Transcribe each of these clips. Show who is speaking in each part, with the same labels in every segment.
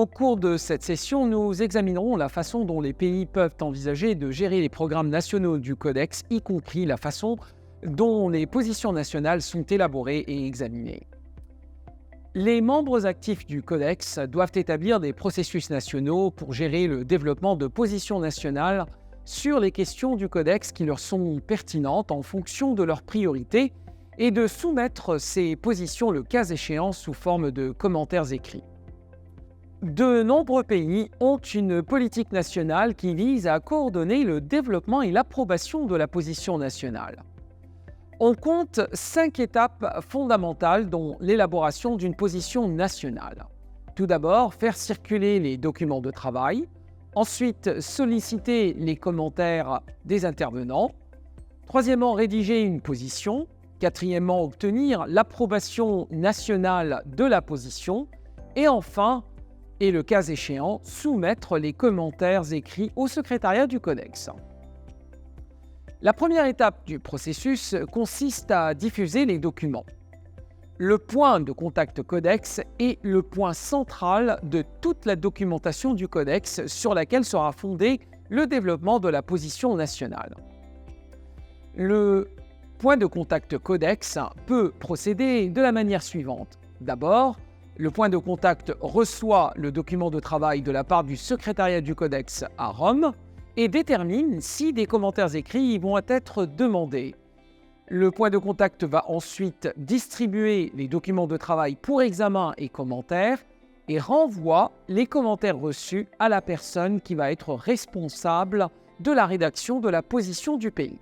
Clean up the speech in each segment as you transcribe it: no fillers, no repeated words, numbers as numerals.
Speaker 1: Au cours de cette session, nous examinerons la façon dont les pays peuvent envisager de gérer les programmes nationaux du Codex, y compris la façon dont les positions nationales sont élaborées et examinées. Les membres actifs du Codex doivent établir des processus nationaux pour gérer le développement de positions nationales sur les questions du Codex qui leur sont pertinentes en fonction de leurs priorités et de soumettre ces positions le cas échéant sous forme de commentaires écrits. De nombreux pays ont une politique nationale qui vise à coordonner le développement et l'approbation de la position nationale. On compte 5 étapes fondamentales dont l'élaboration d'une position nationale. Tout d'abord, faire circuler les documents de travail. Ensuite, solliciter les commentaires des intervenants. Troisièmement, rédiger une position. Quatrièmement, obtenir l'approbation nationale de la position. Et enfin, et le cas échéant, soumettre les commentaires écrits au secrétariat du Codex. La première étape du processus consiste à diffuser les documents. Le point de contact Codex est le point central de toute la documentation du Codex sur laquelle sera fondé le développement de la position nationale. Le point de contact Codex peut procéder de la manière suivante. D'abord, le point de contact reçoit le document de travail de la part du secrétariat du Codex à Rome et détermine si des commentaires écrits vont être demandés. Le point de contact va ensuite distribuer les documents de travail pour examen et commentaires et renvoie les commentaires reçus à la personne qui va être responsable de la rédaction de la position du pays.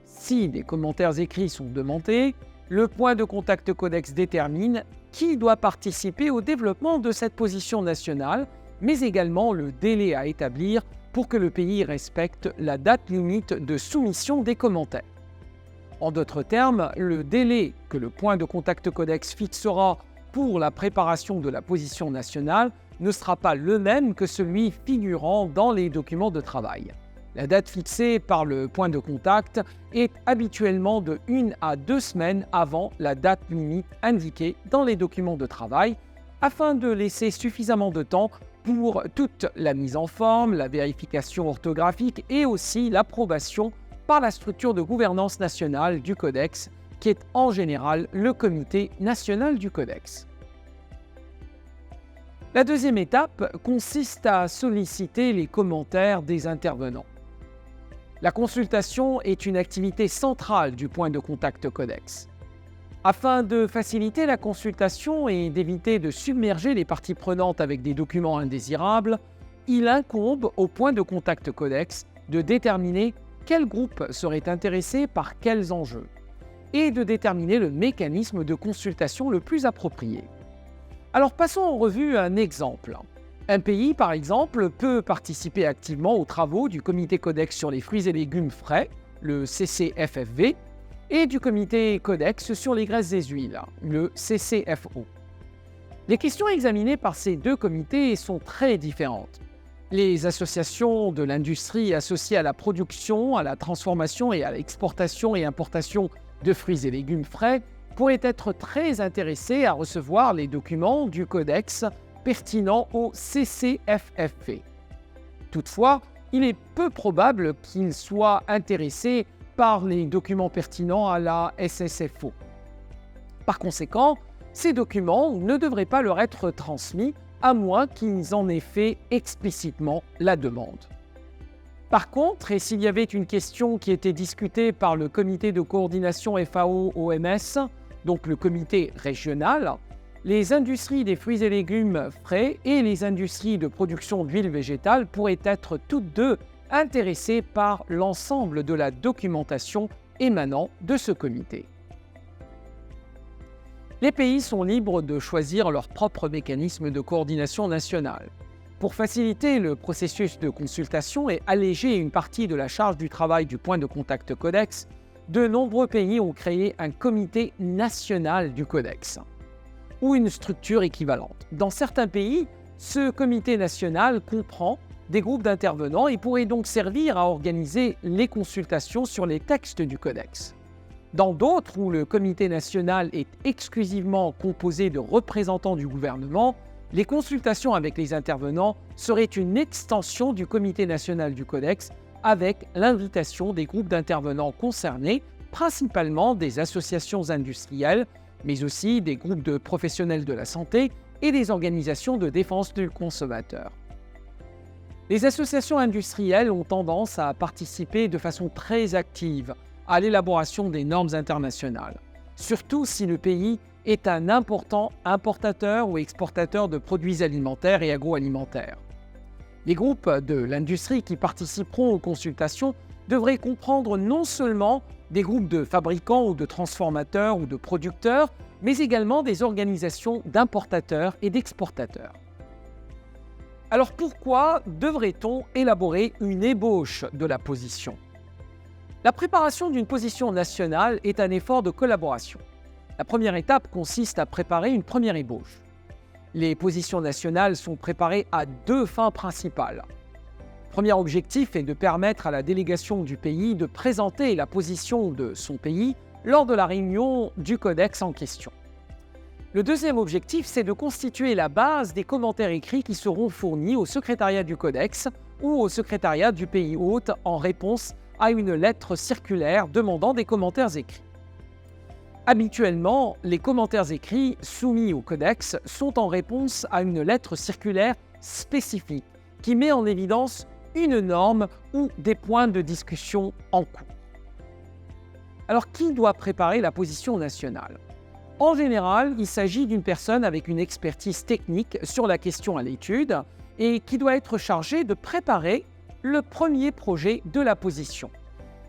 Speaker 1: Si des commentaires écrits sont demandés, le point de contact Codex détermine qui doit participer au développement de cette position nationale, mais également le délai à établir pour que le pays respecte la date limite de soumission des commentaires. En d'autres termes, le délai que le point de contact Codex fixera pour la préparation de la position nationale ne sera pas le même que celui figurant dans les documents de travail. La date fixée par le point de contact est habituellement de 1 à 2 semaines avant la date limite indiquée dans les documents de travail, afin de laisser suffisamment de temps pour toute la mise en forme, la vérification orthographique et aussi l'approbation par la structure de gouvernance nationale du Codex, qui est en général le Comité national du Codex. La deuxième étape consiste à solliciter les commentaires des intervenants. La consultation est une activité centrale du point de contact Codex. Afin de faciliter la consultation et d'éviter de submerger les parties prenantes avec des documents indésirables, il incombe au point de contact Codex de déterminer quel groupe serait intéressé par quels enjeux et de déterminer le mécanisme de consultation le plus approprié. Alors passons en revue un exemple. Un pays, par exemple, peut participer activement aux travaux du Comité Codex sur les fruits et légumes frais, le CCFFV, et du Comité Codex sur les graisses et huiles, le CCFO. Les questions examinées par ces deux comités sont très différentes. Les associations de l'industrie associées à la production, à la transformation et à l'exportation et importation de fruits et légumes frais pourraient être très intéressées à recevoir les documents du Codex pertinent au CCFFV. Toutefois, il est peu probable qu'ils soient intéressés par les documents pertinents à la SSFO. Par conséquent, ces documents ne devraient pas leur être transmis à moins qu'ils en aient fait explicitement la demande. Par contre, et s'il y avait une question qui était discutée par le comité de coordination FAO-OMS, donc le comité régional, les industries des fruits et légumes frais et les industries de production d'huile végétale pourraient être toutes deux intéressées par l'ensemble de la documentation émanant de ce comité. Les pays sont libres de choisir leur propre mécanisme de coordination nationale. Pour faciliter le processus de consultation et alléger une partie de la charge du travail du point de contact Codex, de nombreux pays ont créé un comité national du Codex, ou une structure équivalente. Dans certains pays, ce comité national comprend des groupes d'intervenants et pourrait donc servir à organiser les consultations sur les textes du Codex. Dans d'autres, où le comité national est exclusivement composé de représentants du gouvernement, les consultations avec les intervenants seraient une extension du comité national du Codex avec l'invitation des groupes d'intervenants concernés, principalement des associations industrielles, mais aussi des groupes de professionnels de la santé et des organisations de défense du consommateur. Les associations industrielles ont tendance à participer de façon très active à l'élaboration des normes internationales, surtout si le pays est un important importateur ou exportateur de produits alimentaires et agroalimentaires. Les groupes de l'industrie qui participeront aux consultations devraient comprendre non seulement des groupes de fabricants ou de transformateurs ou de producteurs, mais également des organisations d'importateurs et d'exportateurs. Alors pourquoi devrait-on élaborer une ébauche de la position ? La préparation d'une position nationale est un effort de collaboration. La première étape consiste à préparer une première ébauche. Les positions nationales sont préparées à deux fins principales. Le premier objectif est de permettre à la délégation du pays de présenter la position de son pays lors de la réunion du Codex en question. Le deuxième objectif, c'est de constituer la base des commentaires écrits qui seront fournis au secrétariat du Codex ou au secrétariat du pays hôte en réponse à une lettre circulaire demandant des commentaires écrits. Habituellement, les commentaires écrits soumis au Codex sont en réponse à une lettre circulaire spécifique qui met en évidence une norme ou des points de discussion en cours. Alors, qui doit préparer la position nationale ? En général, il s'agit d'une personne avec une expertise technique sur la question à l'étude et qui doit être chargée de préparer le premier projet de la position.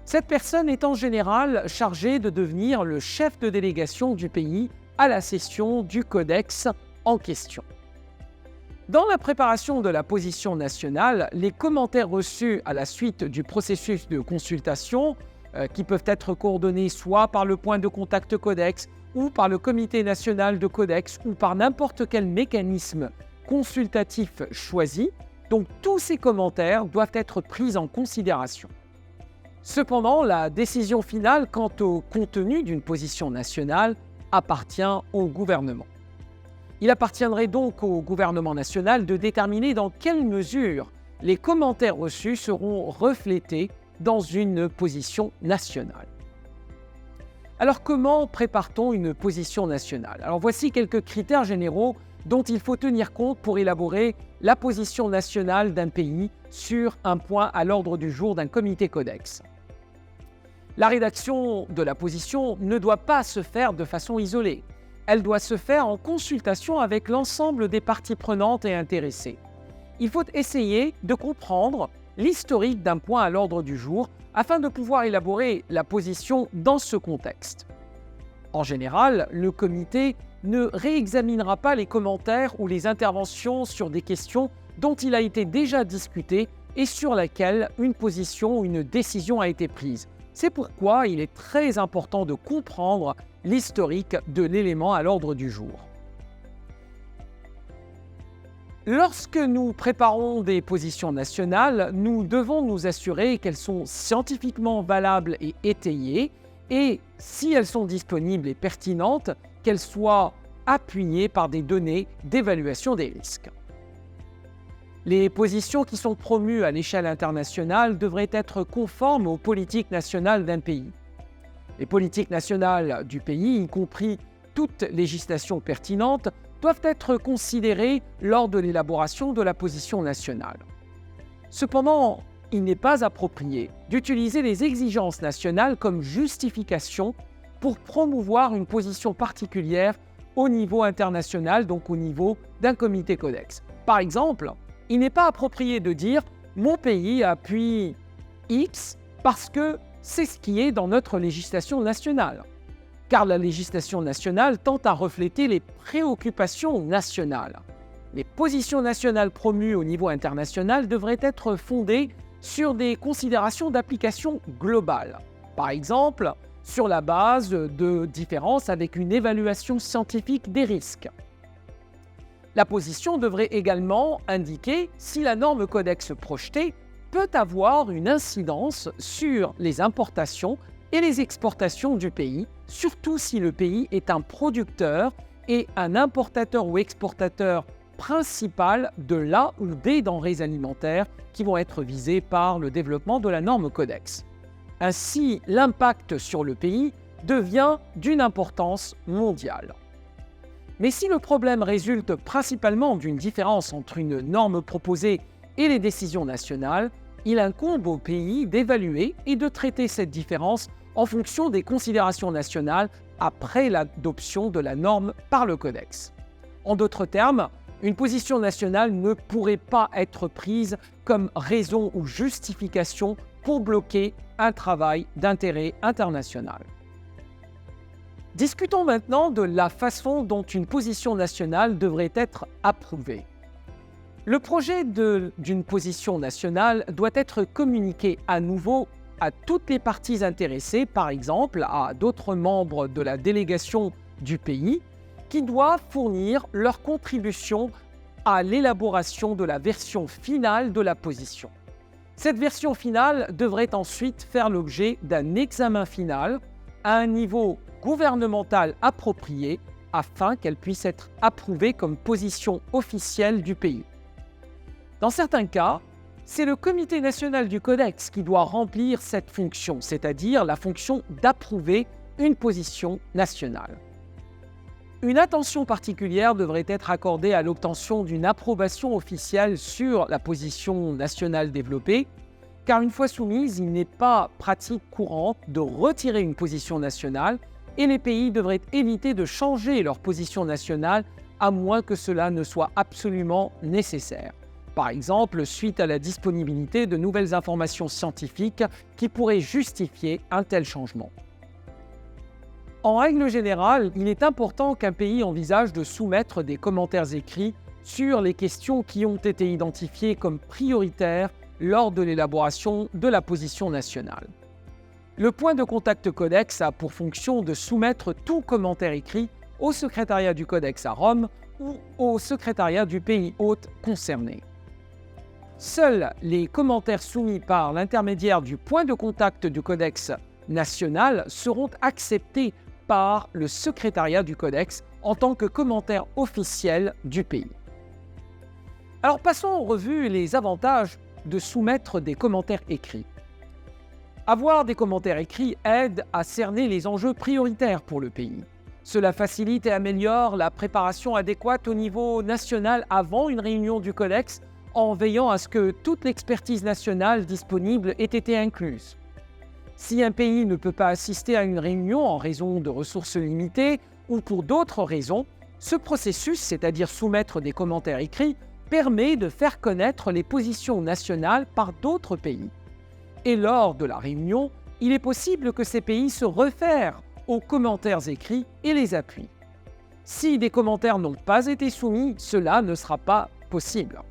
Speaker 1: Cette personne est en général chargée de devenir le chef de délégation du pays à la session du Codex en question. Dans la préparation de la position nationale, les commentaires reçus à la suite du processus de consultation, qui peuvent être coordonnés soit par le point de contact Codex ou par le comité national de Codex ou par n'importe quel mécanisme consultatif choisi, donc tous ces commentaires doivent être pris en considération. Cependant, la décision finale quant au contenu d'une position nationale appartient au gouvernement. Il appartiendrait donc au gouvernement national de déterminer dans quelle mesure les commentaires reçus seront reflétés dans une position nationale. Alors comment prépare-t-on une position nationale ? Alors voici quelques critères généraux dont il faut tenir compte pour élaborer la position nationale d'un pays sur un point à l'ordre du jour d'un comité Codex. La rédaction de la position ne doit pas se faire de façon isolée. Elle doit se faire en consultation avec l'ensemble des parties prenantes et intéressées. Il faut essayer de comprendre l'historique d'un point à l'ordre du jour afin de pouvoir élaborer la position dans ce contexte. En général, le comité ne réexaminera pas les commentaires ou les interventions sur des questions dont il a été déjà discuté et sur lesquelles une position ou une décision a été prise. C'est pourquoi il est très important de comprendre l'historique de l'élément à l'ordre du jour. Lorsque nous préparons des positions nationales, nous devons nous assurer qu'elles sont scientifiquement valables et étayées, et si elles sont disponibles et pertinentes, qu'elles soient appuyées par des données d'évaluation des risques. Les positions qui sont promues à l'échelle internationale devraient être conformes aux politiques nationales d'un pays. Les politiques nationales du pays, y compris toute législation pertinente, doivent être considérées lors de l'élaboration de la position nationale. Cependant, il n'est pas approprié d'utiliser les exigences nationales comme justification pour promouvoir une position particulière au niveau international, donc au niveau d'un comité Codex. Par exemple, il n'est pas approprié de dire « mon pays appuie X parce que c'est ce qui est dans notre législation nationale ». car la législation nationale tend à refléter les préoccupations nationales. Les positions nationales promues au niveau international devraient être fondées sur des considérations d'application globale. Par exemple, sur la base de différences avec une évaluation scientifique des risques. La position devrait également indiquer si la norme codex projetée peut avoir une incidence sur les importations et les exportations du pays, surtout si le pays est un producteur et un importateur ou exportateur principal de la ou des denrées alimentaires qui vont être visées par le développement de la norme codex. Ainsi, l'impact sur le pays devient d'une importance mondiale. Mais si le problème résulte principalement d'une différence entre une norme proposée et les décisions nationales, il incombe au pays d'évaluer et de traiter cette différence en fonction des considérations nationales après l'adoption de la norme par le Codex. En d'autres termes, une position nationale ne pourrait pas être prise comme raison ou justification pour bloquer un travail d'intérêt international. Discutons maintenant de la façon dont une position nationale devrait être approuvée. Le projet d'une position nationale doit être communiqué à nouveau à toutes les parties intéressées, par exemple à d'autres membres de la délégation du pays, qui doivent fournir leur contribution à l'élaboration de la version finale de la position. Cette version finale devrait ensuite faire l'objet d'un examen final à un niveau gouvernemental approprié afin qu'elle puisse être approuvée comme position officielle du pays. Dans certains cas, c'est le Comité national du Codex qui doit remplir cette fonction, c'est-à-dire la fonction d'approuver une position nationale. Une attention particulière devrait être accordée à l'obtention d'une approbation officielle sur la position nationale développée, car une fois soumise, il n'est pas pratique courante de retirer une position nationale et les pays devraient éviter de changer leur position nationale à moins que cela ne soit absolument nécessaire. Par exemple, suite à la disponibilité de nouvelles informations scientifiques qui pourraient justifier un tel changement. En règle générale, il est important qu'un pays envisage de soumettre des commentaires écrits sur les questions qui ont été identifiées comme prioritaires lors de l'élaboration de la position nationale. Le point de contact Codex a pour fonction de soumettre tout commentaire écrit au secrétariat du Codex à Rome ou au secrétariat du pays hôte concerné. Seuls les commentaires soumis par l'intermédiaire du point de contact du Codex national seront acceptés par le secrétariat du Codex en tant que commentaires officiels du pays. Alors passons en revue les avantages de soumettre des commentaires écrits. Avoir des commentaires écrits aide à cerner les enjeux prioritaires pour le pays. Cela facilite et améliore la préparation adéquate au niveau national avant une réunion du Codex en veillant à ce que toute l'expertise nationale disponible ait été incluse. Si un pays ne peut pas assister à une réunion en raison de ressources limitées ou pour d'autres raisons, ce processus, c'est-à-dire soumettre des commentaires écrits, permet de faire connaître les positions nationales par d'autres pays. Et lors de la réunion, il est possible que ces pays se réfèrent aux commentaires écrits et les appuient. Si des commentaires n'ont pas été soumis, cela ne sera pas possible.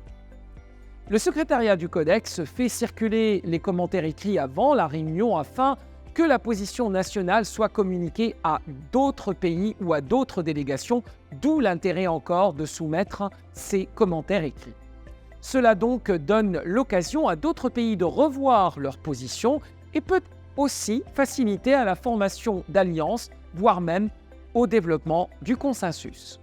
Speaker 1: Le secrétariat du Codex fait circuler les commentaires écrits avant la réunion afin que la position nationale soit communiquée à d'autres pays ou à d'autres délégations, d'où l'intérêt encore de soumettre ces commentaires écrits. Cela donc donne l'occasion à d'autres pays de revoir leur position et peut aussi faciliter à la formation d'alliances, voire même au développement du consensus.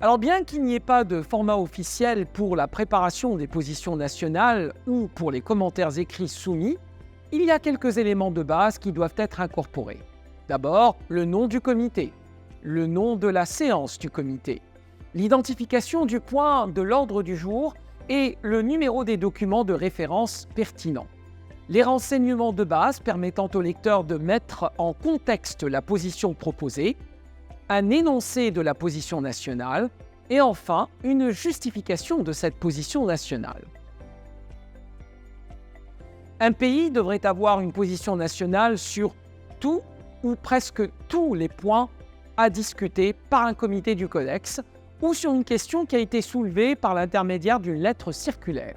Speaker 1: Alors bien qu'il n'y ait pas de format officiel pour la préparation des positions nationales ou pour les commentaires écrits soumis, il y a quelques éléments de base qui doivent être incorporés. D'abord, le nom du comité, le nom de la séance du comité, l'identification du point de l'ordre du jour et le numéro des documents de référence pertinents. Les renseignements de base permettant au lecteur de mettre en contexte la position proposée, un énoncé de la position nationale et enfin une justification de cette position nationale. Un pays devrait avoir une position nationale sur tout ou presque tous les points à discuter par un comité du Codex ou sur une question qui a été soulevée par l'intermédiaire d'une lettre circulaire.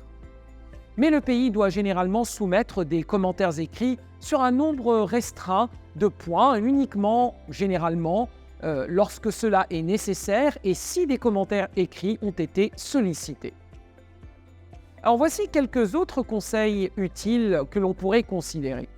Speaker 1: Mais le pays doit généralement soumettre des commentaires écrits sur un nombre restreint de points, uniquement, généralement, lorsque cela est nécessaire et si des commentaires écrits ont été sollicités. Alors voici quelques autres conseils utiles que l'on pourrait considérer.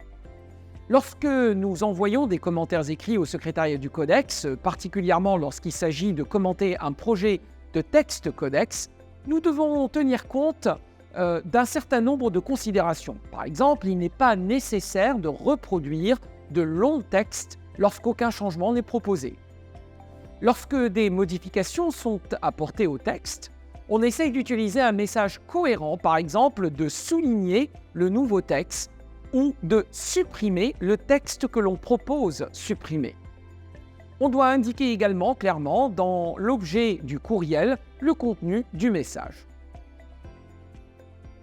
Speaker 1: Lorsque nous envoyons des commentaires écrits au secrétariat du Codex, particulièrement lorsqu'il s'agit de commenter un projet de texte Codex, nous devons tenir compte d'un certain nombre de considérations. Par exemple, il n'est pas nécessaire de reproduire de longs textes lorsqu'aucun changement n'est proposé. Lorsque des modifications sont apportées au texte, on essaye d'utiliser un message cohérent, par exemple de souligner le nouveau texte ou de supprimer le texte que l'on propose supprimer. On doit indiquer également clairement dans l'objet du courriel le contenu du message.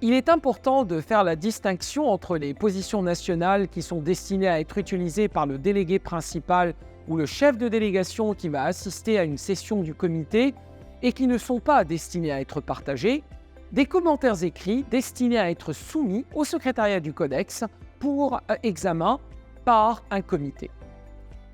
Speaker 1: Il est important de faire la distinction entre les positions nationales qui sont destinées à être utilisées par le délégué principal ou le chef de délégation qui va assister à une session du comité et qui ne sont pas destinées à être partagées, des commentaires écrits destinés à être soumis au secrétariat du Codex pour examen par un comité.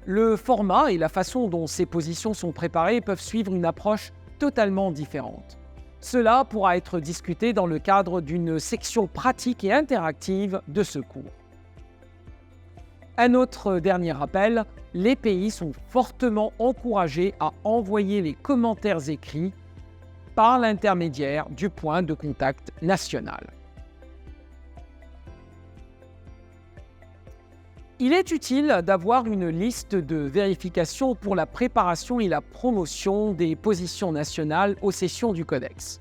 Speaker 1: Le format et la façon dont ces positions sont préparées peuvent suivre une approche totalement différente. Cela pourra être discuté dans le cadre d'une section pratique et interactive de ce cours. Un autre dernier rappel, les pays sont fortement encouragés à envoyer les commentaires écrits par l'intermédiaire du point de contact national. Il est utile d'avoir une liste de vérification pour la préparation et la promotion des positions nationales aux sessions du Codex.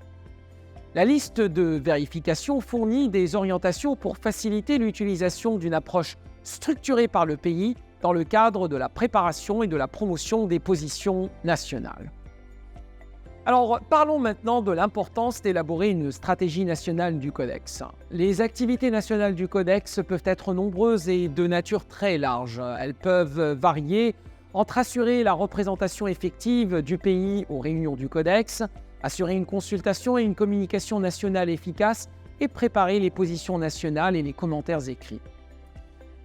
Speaker 1: La liste de vérification fournit des orientations pour faciliter l'utilisation d'une approche structurée par le pays dans le cadre de la préparation et de la promotion des positions nationales. Alors, parlons maintenant de l'importance d'élaborer une stratégie nationale du Codex. Les activités nationales du Codex peuvent être nombreuses et de nature très large. Elles peuvent varier entre assurer la représentation effective du pays aux réunions du Codex, assurer une consultation et une communication nationale efficace et préparer les positions nationales et les commentaires écrits.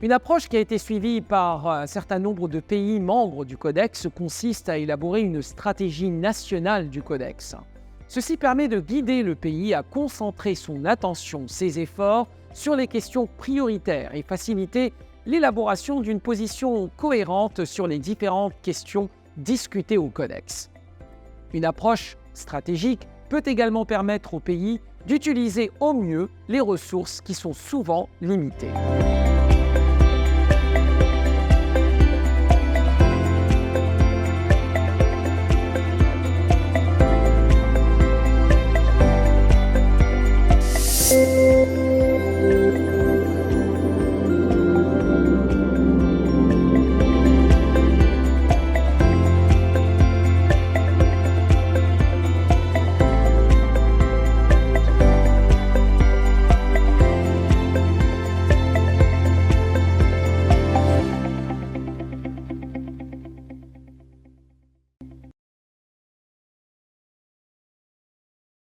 Speaker 1: Une approche qui a été suivie par un certain nombre de pays membres du Codex consiste à élaborer une stratégie nationale du Codex. Ceci permet de guider le pays à concentrer son attention, ses efforts sur les questions prioritaires et faciliter l'élaboration d'une position cohérente sur les différentes questions discutées au Codex. Une approche stratégique peut également permettre au pays d'utiliser au mieux les ressources qui sont souvent limitées.